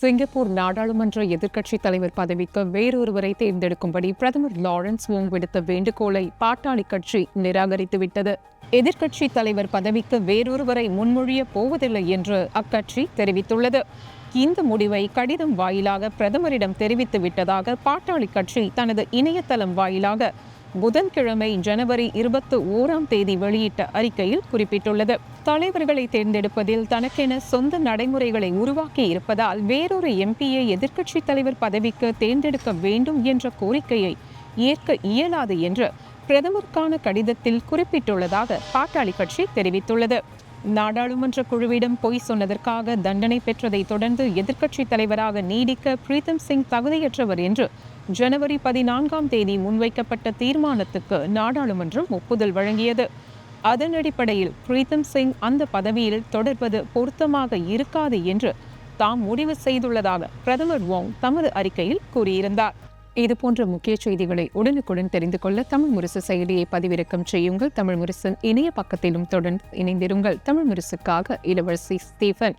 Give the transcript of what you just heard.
Singapore நாடாளுமன்ற எதிர்க்கட்சித் தலைவர் பதவிக்கு வேறொருவரை தேர்ந்தெடுக்கும்படி பிரதமர் லாரன்ஸ் வோங் விடுத்த வேண்டுகோளை பாட்டாளி கட்சி நிராகரித்துவிட்டது. எதிர்க்கட்சித் தலைவர் பதவிக்கு வேறொருவரை முன்மொழிய போவதில்லை என்று அக்கட்சி தெரிவித்துள்ளது. இந்த முடிவை கடிதம் வாயிலாக பிரதமரிடம் தெரிவித்து விட்டதாக பாட்டாளி கட்சி தனது இணையதளம் வாயிலாக புதன்கிழமை ஜனவரி 21 வெளியிட்ட அறிக்கையில் குறிப்பிட்டுள்ளது. தலைவர்களை தேர்ந்தெடுப்பதில் தனக்கென சொந்த நடைமுறைகளை உருவாக்கி இருப்பதால் வேறொரு எம்பியை எதிர்க்கட்சித் தலைவர் பதவிக்கு தேர்ந்தெடுக்க வேண்டும் என்ற கோரிக்கையை ஏற்க இயலாது என்று பிரதமருக்கான கடிதத்தில் குறிப்பிட்டுள்ளதாக பாட்டாளி கட்சி தெரிவித்துள்ளது. நாடாளுமன்ற குழுவிடம் பொய் சொன்னதற்காக தண்டனை பெற்றதை தொடர்ந்து எதிர்க்கட்சித் தலைவராக நீடிக்க பிரீத்தம் சிங் தகுதியற்றவர் என்று ஜனவரி 14 முன்வைக்கப்பட்ட தீர்மானத்துக்கு நாடாளுமன்றம் ஒப்புதல் வழங்கியது. அதன் அடிப்படையில் பிரீத்தம் சிங் அந்த பதவியில் தொடர்வது பொருத்தமாக இருக்காது என்று தாம் முடிவு செய்துள்ளதாக பிரதமர் வோங் தமது அறிக்கையில் கூறியிருந்தார். இதுபோன்ற முக்கிய செய்திகளை உடனுக்குடன் தெரிந்து கொள்ள தமிழ் முரசு செயலியை பதிவிறக்கம் செய்யுங்கள். தமிழ் முரசின் இணைய பக்கத்திலும் தொடர்ந்து இணைந்திருங்கள். தமிழ் முரசுக்காக இளவரசி ஸ்டீஃபன்.